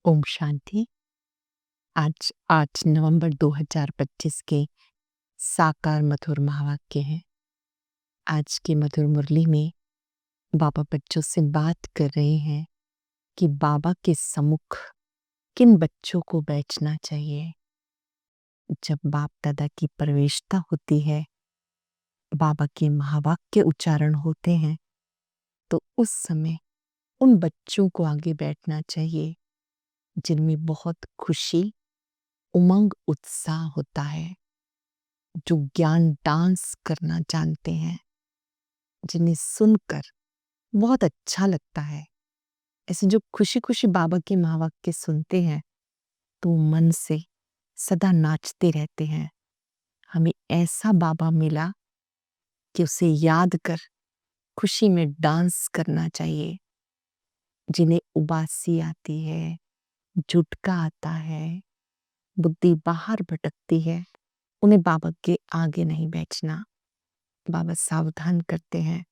ओम शांति। आज 8 नवंबर 2025 के साकार मधुर महावाक्य हैं। आज की मधुर मुरली में बाबा बच्चों से बात कर रहे हैं कि बाबा के सम्मुख किन बच्चों को बैठना चाहिए। जब बाप दादा की प्रवेशता होती है, बाबा के महावाक्य उच्चारण होते हैं, तो उस समय उन बच्चों को आगे बैठना चाहिए जिनमें बहुत खुशी, उमंग, उत्साह होता है, जो ज्ञान डांस करना जानते हैं, जिन्हें सुनकर बहुत अच्छा लगता है। ऐसे जो खुशी खुशी बाबा के महावाक्य सुनते हैं तो मन से सदा नाचते रहते हैं। हमें ऐसा बाबा मिला कि उसे याद कर खुशी में डांस करना चाहिए। जिन्हें उबासी आती है, झुटका आता है, बुद्धि बाहर भटकती है, उन्हें बाबा के आगे नहीं बैठना। बाबा सावधान करते हैं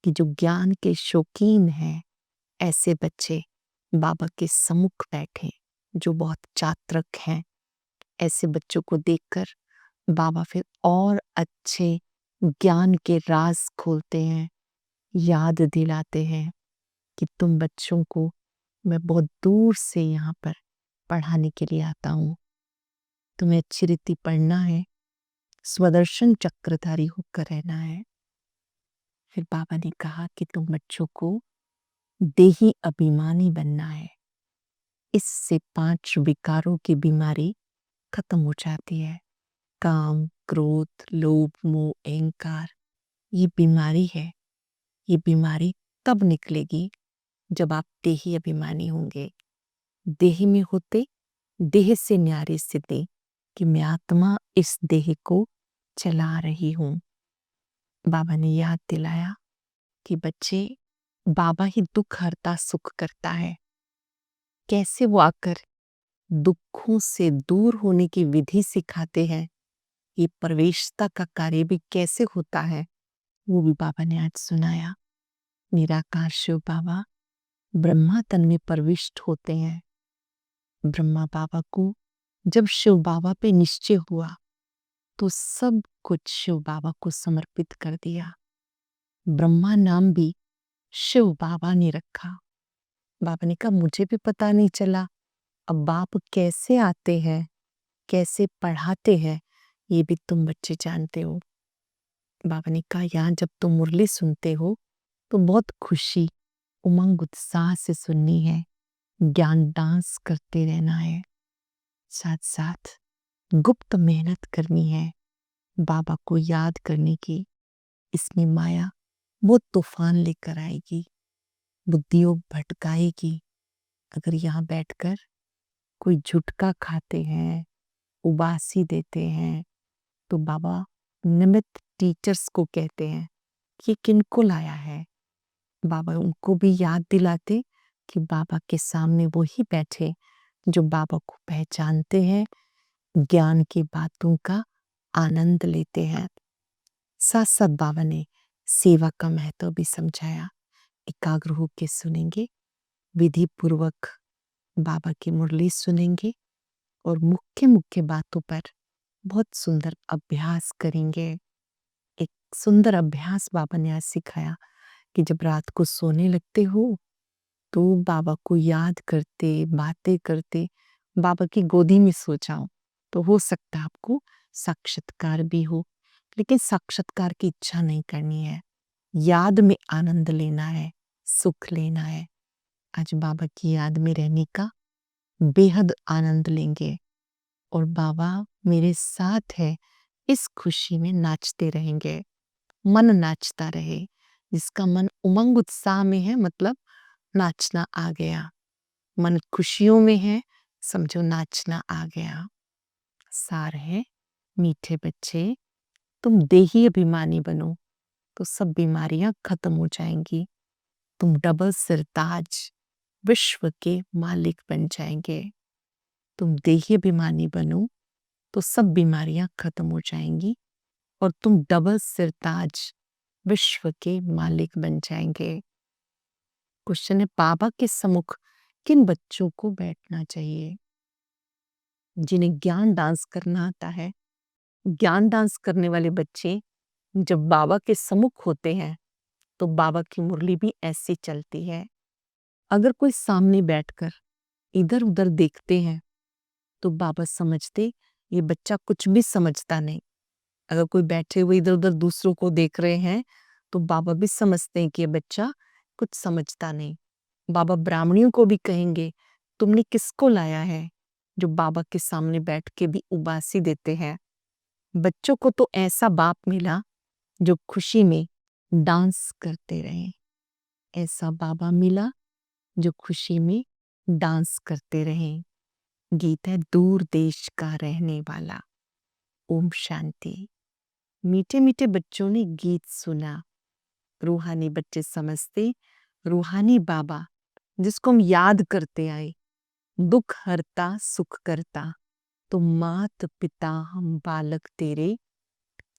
कि जो ज्ञान के शौकीन हैं, ऐसे बच्चे बाबा के सम्मुख बैठे। जो बहुत चातुर हैं, ऐसे बच्चों को देखकर बाबा फिर और अच्छे ज्ञान के राज खोलते हैं, याद दिलाते हैं कि तुम बच्चों को मैं बहुत दूर से यहाँ पर पढ़ाने के लिए आता हूँ। तुम्हें अच्छी रीति पढ़ना है, स्वदर्शन चक्रधारी होकर रहना है। फिर बाबा ने कहा कि तुम बच्चों को देही अभिमानी बनना है। इससे 5 विकारों की बीमारी खत्म हो जाती है। काम, क्रोध, लोभ, मोह, अहंकार, ये बीमारी है। ये बीमारी तब निकलेगी जब आप देही अभिमानी होंगे। देह में होते देह से न्यारी स्थिति कि मैं आत्मा इस देह को चला रही हूँ। बाबा ने याद दिलाया कि बच्चे, बाबा ही दुख हरता सुख करता है। कैसे वो आकर दुखों से दूर होने की विधि सिखाते हैं, ये प्रवेशता का कार्य भी कैसे होता है, वो भी बाबा ने आज सुनाया। निराकार शिव बाबा ब्रह्मा तन में प्रविष्ट होते हैं। ब्रह्मा बाबा को जब शिव बाबा पे निश्चय हुआ तो सब कुछ शिव बाबा को समर्पित कर दिया। ब्रह्मा नाम भी शिव बाबा ने रखा। बाबा ने कहा मुझे भी पता नहीं चला, अब बाप कैसे आते हैं, कैसे पढ़ाते हैं, ये भी तुम बच्चे जानते हो। बाबा ने कहा यहाँ जब तुम मुरली सुनते हो तो बहुत खुशी, उमंग, उत्साह से सुननी है, ज्ञान डांस करते रहना है, साथ साथ गुप्त मेहनत करनी है बाबा को याद करने की। इसमें माया वो तूफान लेकर आएगी, बुद्धियों भटकाएगी। अगर यहाँ बैठकर कोई झुटका खाते हैं, उबासी देते हैं, तो बाबा निमित्त टीचर्स को कहते हैं कि किनको लाया है। बाबा उनको भी याद दिलाते कि बाबा के सामने वो ही बैठे जो बाबा को पहचानते हैं, ज्ञान की बातों का आनंद लेते हैं। साथ साथ बाबा ने सेवा का महत्व भी समझाया। एकाग्र होकर सुनेंगे, विधि पूर्वक बाबा की मुरली सुनेंगे और मुख्य मुख्य बातों पर बहुत सुंदर अभ्यास करेंगे। एक सुंदर अभ्यास बाबा ने आज सिखाया कि जब रात को सोने लगते हो तो बाबा को याद करते, बातें करते बाबा की गोदी में सो जाओ। तो हो सकता है आपको साक्षात्कार भी हो, लेकिन साक्षात्कार की इच्छा नहीं करनी है, याद में आनंद लेना है, सुख लेना है। आज बाबा की याद में रहने का बेहद आनंद लेंगे और बाबा मेरे साथ है, इस खुशी में नाचते रहेंगे। मन नाचता रहे। जिसका मन उमंग उत्साह में है, मतलब नाचना आ गया। मन खुशियों में है, समझो नाचना आ गया। सार है, मीठे बच्चे, तुम देही अभिमानी बनो तो सब बीमारियां खत्म हो जाएंगी। तुम डबल सिरताज, विश्व के मालिक बन जाएंगे। तुम देही अभिमानी बनो तो सब बीमारियां खत्म हो जाएंगी और तुम डबल सिरताज, विश्व के मालिक बन जाएंगे। क्वेश्चन है, बाबा के सम्मुख किन बच्चों को बैठना चाहिए? जिन्हें ज्ञान डांस करना आता है। ज्ञान डांस करने वाले बच्चे जब बाबा के सम्मुख होते हैं, तो बाबा की मुरली भी ऐसे चलती है। अगर कोई सामने बैठकर इधर-उधर देखते हैं, तो बाबा समझते ये बच्चा कुछ भी समझता नहीं। अगर कोई बैठे हुए इधर-उधर दूसरों को देख रहे हैं, तो बाबा भी समझते हैं कि ये बच्चा कुछ समझता नहीं। बाबा ब्राह्मणियों को भी कहेंगे, तुमने किसको लाया है? जो बाबा के सामने बैठ के भी उबासी देते हैं। बच्चों को तो ऐसा बाप मिला जो खुशी में डांस करते रहें। ऐसा बाबा मिला जो खुशी में डांस करते रहें। गीत है दूर देश का रहने वाला। ओम शांति। मीठे मीठे बच्चों ने गीत सुना। रूहानी बच्चे समझते रूहानी बाबा जिसको हम याद करते आए, दुख हरता सुख करता, तो मात पिता हम बालक तेरे,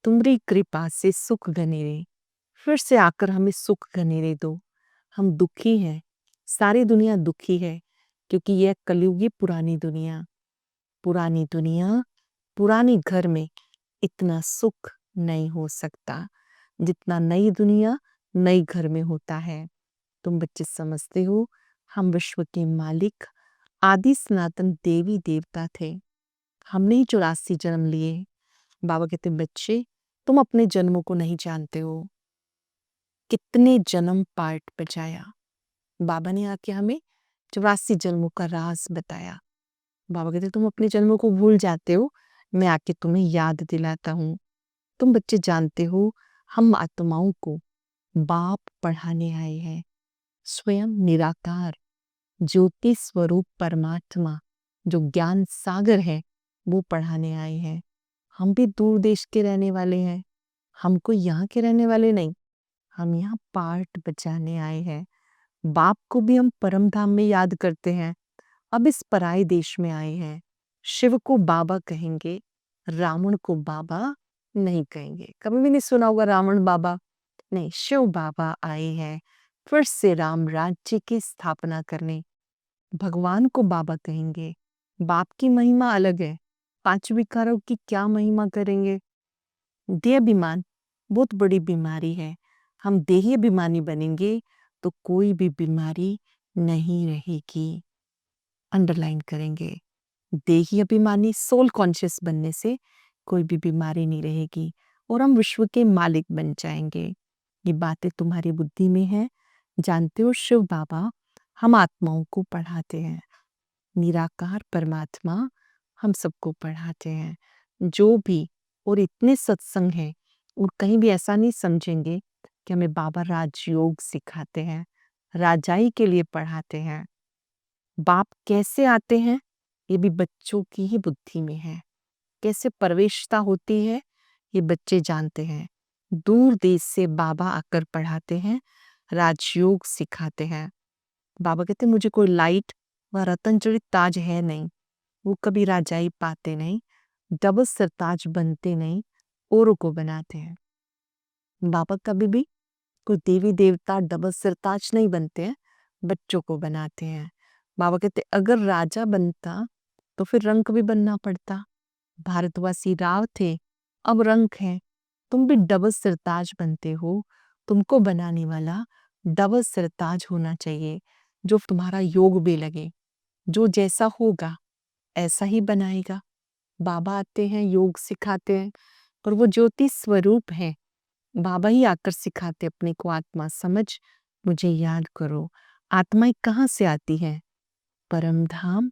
तुम्हारी कृपा से सुख घनेरे। फिर से आकर हमें सुख घनेरे दो। हम दुखी हैं, सारी दुनिया दुखी है, क्योंकि यह कलयुगी पुरानी दुनिया, पुरानी घर में इतना सुख नहीं हो सकता जितना नई दुनिया नई घर में होता है। तुम बच्चे समझते हो हम विश्व के मालिक आदि सनातन देवी देवता थे। हमने ही 84 जन्म लिए। बाबा कहते बच्चे तुम अपने जन्मों को नहीं जानते हो। कितने जन्म पार्ट बजाया। बाबा ने आके हमें 84 जन्मों का राज बताया। बाबा कहते तुम अपने जन्मों को भूल जाते हो, मैं आके तुम्हें याद दिलाता हूँ। तुम बच्चे जानते हो हम आत्माओं को बाप पढ़ाने आए हैं। स्वयं निराकार ज्योति स्वरूप परमात्मा जो ज्ञान सागर है वो पढ़ाने आए हैं। हम भी दूर देश के रहने वाले हैं, हमको यहाँ के रहने वाले नहीं, हम यहाँ पार्ट बचाने आए हैं। बाप को भी हम परम धाम में याद करते हैं, अब इस पराये देश में आए हैं। शिव को बाबा कहेंगे, रावण को बाबा नहीं कहेंगे। कभी भी नहीं सुना होगा रावण बाबा, नहीं, शिव बाबा आए हैं फिर से राम राज्य की स्थापना करने। भगवान को बाबा कहेंगे। बाप की महिमा अलग है, पांच विकारों की क्या महिमा करेंगे। देह अभिमान बहुत बड़ी बीमारी है। हम देही अभिमानी बनेंगे तो कोई भी बीमारी नहीं रहेगी। अंडरलाइन करेंगे, देही अभिमानी सोल कॉन्शियस बनने से कोई भी बीमारी नहीं रहेगी और हम विश्व के मालिक बन जाएंगे। ये बातें तुम्हारी बुद्धि में है। जानते हो शिव बाबा हम आत्माओं को पढ़ाते हैं, निराकार परमात्मा हम सबको पढ़ाते हैं। जो भी और इतने सत्संग हैं और कहीं भी ऐसा नहीं समझेंगे कि हमें बाबा राजयोग सिखाते हैं, राजाई के लिए पढ़ाते हैं। बाप कैसे आते हैं ये भी बच्चों की ही बुद्धि में है। कैसे प्रवेशता होती है ये बच्चे जानते हैं। दूर देश से बाबा आकर पढ़ाते हैं, राजयोग सिखाते हैं। बाबा कहते मुझे कोई लाइट व रतन जड़ित ताज है नहीं, वो कभी राजाई पाते नहीं, डबल सरताज बनते नहीं, औरों को बनाते हैं। बाबा कभी भी कोई देवी देवता डबल सरताज नहीं बनते हैं, बच्चों को बनाते हैं। बाबा कहते अगर राजा बनता तो फिर रंक भी बनना पड़ता। भारतवासी राव थे, अब रंक हैं। तुम भी डबल सरताज बनते हो, तुमको बनाने वाला डबल सरताज होना चाहिए, जो तुम्हारा योग भी लगे, जो जैसा होगा ऐसा ही बनाएगा। बाबा आते हैं, योग सिखाते हैं, और वो ज्योति स्वरूप है। बाबा ही आकर सिखाते अपने को आत्मा समझ, मुझे याद करो। आत्माएं कहाँ से आती हैं? परम धाम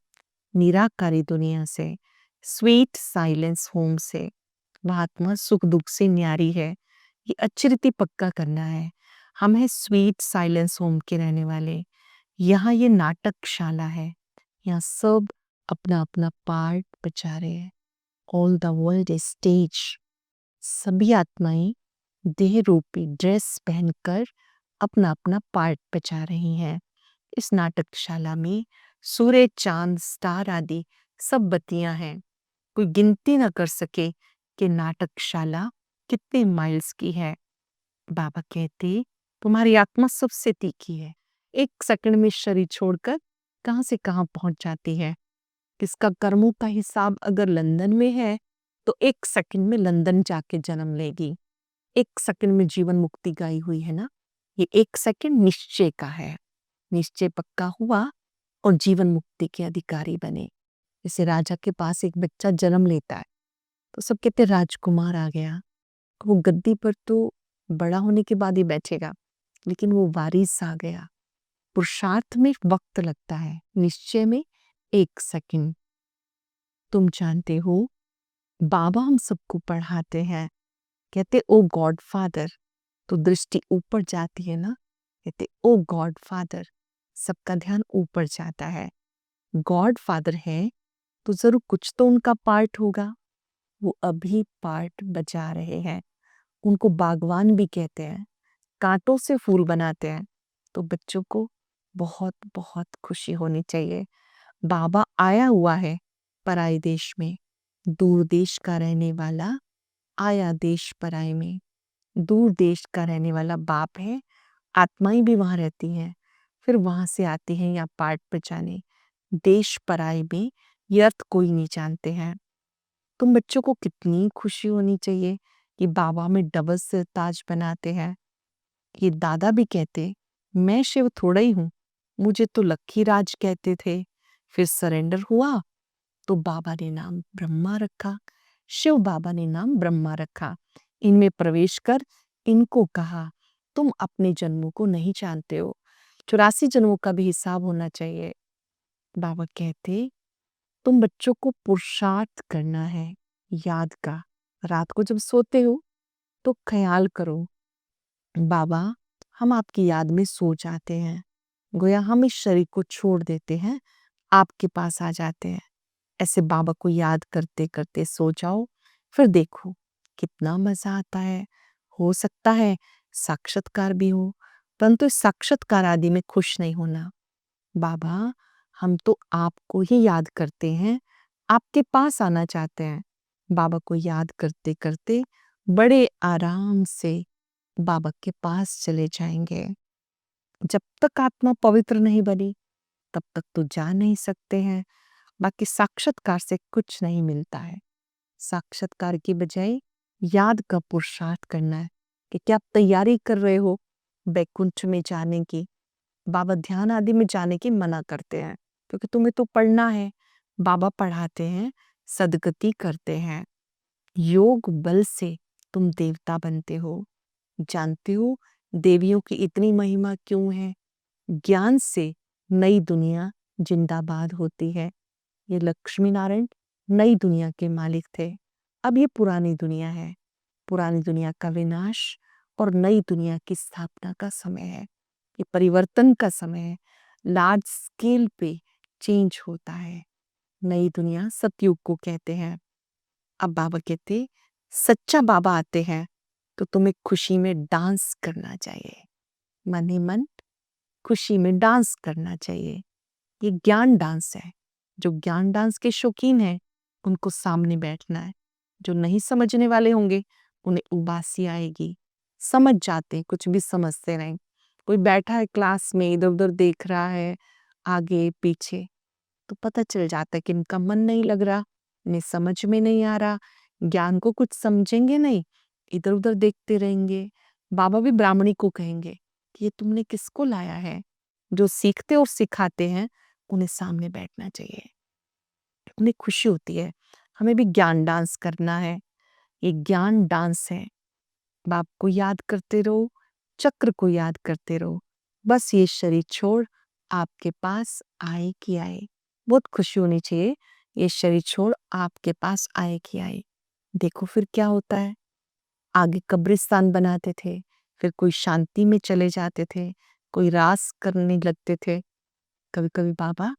निराकारी दुनिया से, स्वीट साइलेंस होम से। वह आत्मा सुख दुख से न्यारी है। ये अच्छी रीति पक्का करना है। हम हैं स्वीट साइलेंस होम के रहने वाले। यहाँ ये नाटकशाला है, यहाँ सब अपना अपना पार्ट बचा रहे हैं। All the world is stage. सभी आत्माएं देह रूपी ड्रेस पहनकर अपना अपना पार्ट बचा रही हैं। इस नाटकशाला में सूर्य चांद स्टार आदि सब बत्तियां हैं। कोई गिनती न कर सके कि नाटकशाला कितने माइल्स की है। बाबा कहते तुम्हारी आत्मा सबसे तीखी है। एक सेकंड में शरीर छोड़कर कहाँ से कहाँ पहुंच जाती है। किसका कर्मों का हिसाब अगर लंदन में है तो 1 सेकंड में लंदन जाके जन्म लेगी। 1 सेकंड में जीवन मुक्ति गाई हुई है ना। ये 1 सेकंड निश्चय का है। निश्चय पक्का हुआ और जीवन मुक्ति के अधिकारी बने। जैसे राजा के पास एक बच्चा जन्म लेता है तो सब कहते राजकुमार आ गया। वो गद्दी पर तो बड़ा होने के बाद ही बैठेगा, लेकिन वो वारिस आ गया। पुरुषार्थ में वक्त लगता है, निश्चय में 1 सेकंड। तुम जानते हो, बाबा हम सबको पढ़ाते हैं, कहते ओ गॉड फादर, तो दृष्टि ऊपर जाती है ना। कहते ओ गॉड फादर, सबका ध्यान ऊपर जाता है। गॉड फादर है तो जरूर कुछ तो उनका पार्ट होगा। वो अभी पार्ट बजा रहे हैं। उनको बागवान भी कहते हैं, कांटों से फूल बनाते हैं। तो बच्चों को बहुत बहुत खुशी होनी चाहिए। बाबा आया हुआ है पराए देश में, दूर देश का रहने वाला आया देश पराए में। दूर देश का रहने वाला बाप है, आत्माएं भी वहां रहती हैं, फिर वहां से आती हैं या पाठ बचाने। देश पराए में ये अर्थ कोई नहीं जानते हैं। तुम बच्चों को कितनी खुशी होनी चाहिए कि बाबा में डबल सिर ताज बनाते हैं। ये दादा भी कहते, मैं शिव थोड़ा ही हूं, मुझे तो लक्की राज कहते थे। फिर सरेंडर हुआ तो बाबा ने नाम ब्रह्मा रखा। शिव बाबा ने नाम ब्रह्मा रखा। इनमें प्रवेश कर इनको कहा, तुम अपने जन्मों को नहीं जानते हो, 84 जन्मों का भी हिसाब होना चाहिए। बाबा कहते, तुम बच्चों को पुरुषार्थ करना है याद का। रात को जब सोते हो तो ख्याल करो, बाबा हम आपकी याद में सो जाते हैं, गोया हम इस शरीर को छोड़ देते हैं, आपके पास आ जाते हैं। ऐसे बाबा को याद करते करते सो जाओ, फिर देखो कितना मजा आता है। हो सकता है साक्षात्कार भी हो, परंतु इस साक्षात्कार आदि में खुश नहीं होना। बाबा हम तो आपको ही याद करते हैं, आपके पास आना चाहते हैं। बाबा को याद करते करते बड़े आराम से बाबा के पास चले जाएंगे। जब तक आत्मा पवित्र नहीं बनी तब तक तो जा नहीं सकते हैं। बाकी साक्षात्कार से कुछ नहीं मिलता है। साक्षात्कार की बजाय याद का पुरुषार्थ करना है कि क्या आप तैयारी कर रहे हो बैकुंठ में जाने की। बाबा ध्यान आदि में जाने की मना करते हैं क्योंकि तुम्हें तो पढ़ना है। बाबा पढ़ाते हैं, सदगति करते हैं। योग बल से तुम देवता बनते हो। जानते हो देवियों की इतनी महिमा क्यों है? ज्ञान से नई दुनिया जिंदाबाद होती है। ये लक्ष्मी नारायण नई दुनिया के मालिक थे। अब ये पुरानी दुनिया है। पुरानी दुनिया का विनाश और नई दुनिया की स्थापना का समय है। ये परिवर्तन का समय है। लार्ज स्केल पे चेंज होता है। नई दुनिया सतयुग को कहते हैं। अब बाबा कहते, सच्चा बाबा आते हैं तो तुम्हें खुशी में डांस करना चाहिए। मन ही मन खुशी में डांस करना चाहिए। ये ज्ञान डांस है। जो ज्ञान डांस के शौकीन हैं उनको सामने बैठना है। जो नहीं समझने वाले होंगे उन्हें उबासी आएगी। समझ जाते, कुछ भी समझते नहीं। कोई बैठा है क्लास में, इधर उधर देख रहा है आगे पीछे, तो पता चल जाता है कि इनका मन नहीं लग रहा, इन्हें समझ में नहीं आ रहा, ज्ञान को कुछ समझेंगे नहीं, इधर उधर देखते रहेंगे। बाबा भी ब्राह्मणी को कहेंगे कि ये तुमने किसको लाया है? जो सीखते और सिखाते हैं उन्हें सामने बैठना चाहिए। उन्हें खुशी होती है। हमें भी ज्ञान डांस करना है। ये ज्ञान डांस है। बाप को याद करते रहो, चक्र को याद करते रहो। बस ये शरीर छोड़ आपके पास आए कि आए। बहुत खुशी होनी चाहिए ये शरीर छोड़ आपके पास आए कि आए। देखो फिर क्या होता है। आगे कब्रिस्तान बनाते थे, फिर कोई शांति में चले जाते थे, कोई रास करने लगते थे। कभी कभी बाबा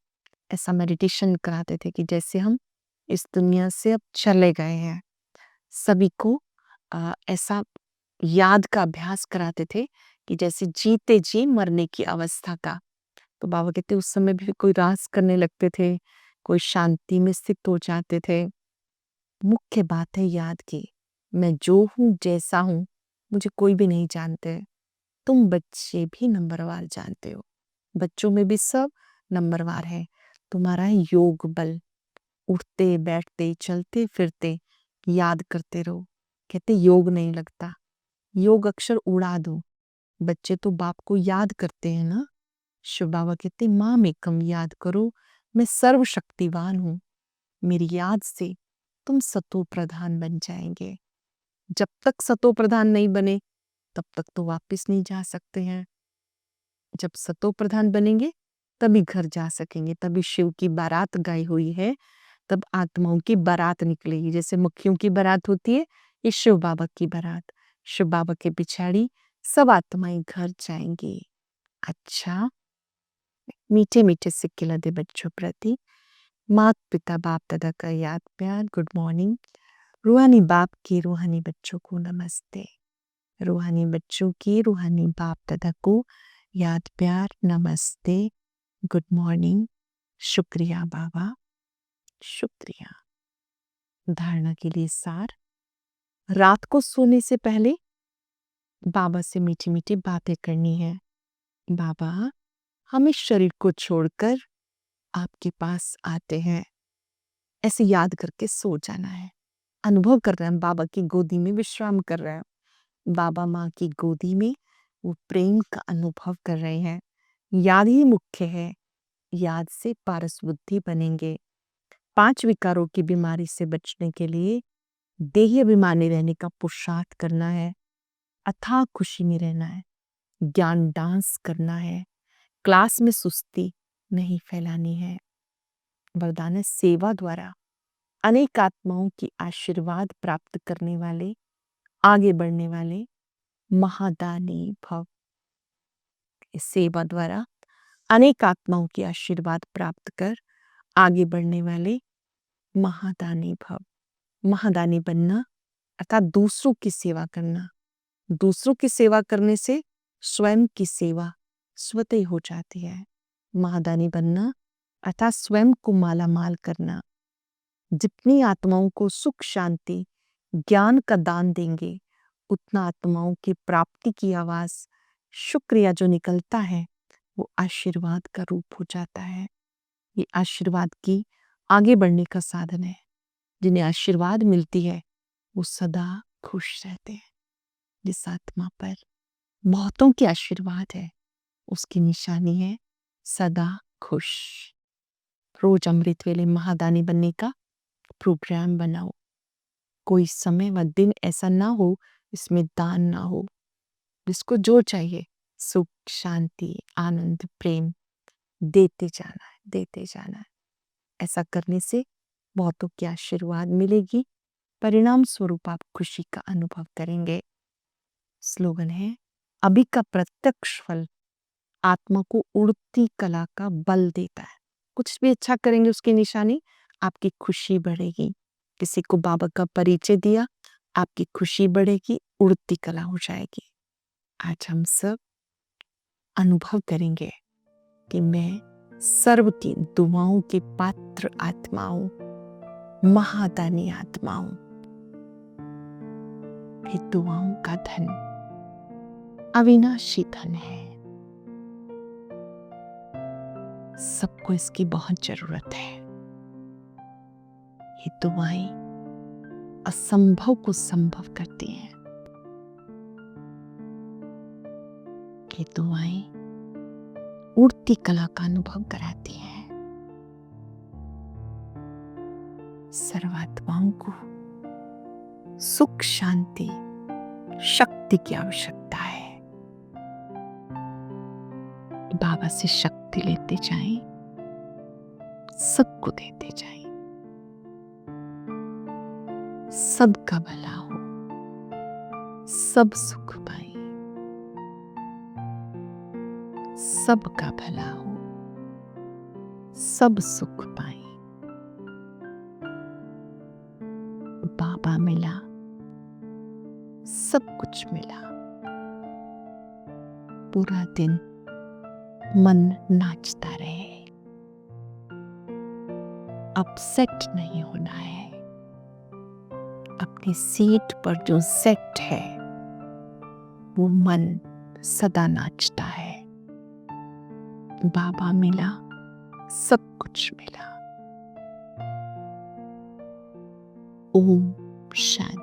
ऐसा मेडिटेशन कराते थे कि जैसे हम इस दुनिया से अब चले गए हैं। सभी को ऐसा याद का अभ्यास कराते थे कि जैसे जीते जी मरने की अवस्था का। तो बाबा कहते उस समय भी कोई रास करने लगते थे, कोई शांति में स्थित हो जाते थे। मुख्य बात है याद की, मैं जो हूँ जैसा हूँ मुझे कोई भी नहीं जानते। तुम बच्चे भी नंबरवार जानते हो। बच्चों में भी सब नंबरवार है। तुम्हारा योग बल, उठते बैठते चलते फिरते याद करते रहो। कहते योग नहीं लगता, योग अक्षर उड़ा दो। बच्चे तो बाप को याद करते हैं ना। शिव बाबा कहते माम एकम याद करो, मैं सर्वशक्तिवान हूँ। मेरी याद से तुम सतो प्रधान बन जाएंगे। जब तक सतो प्रधान नहीं बने तब तक तो वापस नहीं जा सकते हैं। जब सतो प्रधान बनेंगे तभी घर जा सकेंगे। तभी शिव की बारात गाई हुई है, तब आत्माओं की बारात निकलेगी। जैसे मुखियों की बारात होती है, ये शिव बाबा की बारात। शिव बाबा के पिछाड़ी सब आत्माएं घर जाएंगी। अच्छा, मीठे मीठे सिक्के लदे बच्चों प्रति मात पिता बाप दादा का याद प्यार गुड मॉर्निंग। रूहानी बाप की रूहानी बच्चों को नमस्ते। रूहानी बच्चों की रूहानी बाप दादा को याद प्यार नमस्ते, गुड मॉर्निंग, शुक्रिया बाबा, शुक्रिया। धारणा के लिए सार, रात को सोने से पहले बाबा से मीठी मीठी बातें करनी है। बाबा, हम इस शरीर को छोड़कर आपके पास आते हैं, ऐसे याद करके सो जाना है। अनुभव कर रहे हैं बाबा की गोदी में विश्राम कर रहे हैं। बाबा माँ की गोदी में वो प्रेम का अनुभव कर रहे हैं। याद ही मुख्य है, याद से पारस बुद्धि बनेंगे। 5 विकारों की बीमारी से बचने के लिए देही अभिमानी रहने का पुरुषार्थ करना है, अथाह खुशी में रहना है, ज्ञान डांस करना है, क्लास में सुस्ती नहीं फैलानी है। वरदान है सेवा द्वारा अनेक आत्माओं की आशीर्वाद प्राप्त करने वाले, आगे बढ़ने वाले महादानी भव। इस सेवा द्वारा अनेक आत्माओं की आशीर्वाद प्राप्त कर आगे बढ़ने वाले महादानी भव। महादानी बनना अर्थात दूसरों की सेवा करना। दूसरों की सेवा करने से स्वयं की सेवा स्वतः ही हो जाती है। महादानी बनना अर्थात स्वयं को मालामाल करना। जितनी आत्माओं को सुख शांति ज्ञान का दान देंगे, उतना आत्माओं की प्राप्ति की आवाज शुक्रिया जो निकलता है वो आशीर्वाद का रूप हो जाता है। ये आशीर्वाद की आगे बढ़ने का साधन है। जिन्हें आशीर्वाद मिलती है वो सदा खुश रहते हैं। जिस आत्मा पर बहुतों की आशीर्वाद है उसकी निशानी है सदा खुश। रोज अमृत वेले महादानी बनने का प्रोग्राम बनाओ। कोई समय व दिन ऐसा ना हो इसमें दान ना हो। जिसको जो चाहिए सुख शांति आनंद प्रेम देते जाना है, देते जाना है। ऐसा करने से बहुतों की आशीर्वाद मिलेगी, परिणाम स्वरूप आप खुशी का अनुभव करेंगे। स्लोगन है, अभी का प्रत्यक्ष फल आत्मा को उड़ती कला का बल देता है। कुछ भी अच्छा करेंगे उसकी निशानी आपकी खुशी बढ़ेगी। किसी को बाबा का परिचय दिया, आपकी खुशी बढ़ेगी, उड़ती कला हो जाएगी। आज हम सब अनुभव करेंगे कि मैं सर्व की दुआओं के पात्र आत्माओं, महादानी आत्माओं, ये दुआओं का धन अविनाशी धन है। सबको इसकी बहुत जरूरत है। ये दुआएं असंभव को संभव करती हैं। ये दुआएं उड़ती कला का अनुभव कराती हैं। सर्वात्माओं को सुख शांति शक्ति की आवश्यकता है। बाबा से शक्ति लेते जाएं, सबको देते जाएं। सबका भला हो, सब सुख पाए। सबका भला हो, सब सुख पाए। बाबा मिला, सब कुछ मिला। पूरा दिन मन नाचता रहे, अपसेट नहीं होना है। अपनी सीट पर जो सेट है वो मन सदा नाचता है। बाबा मिला, सब कुछ मिला। ओम शांति।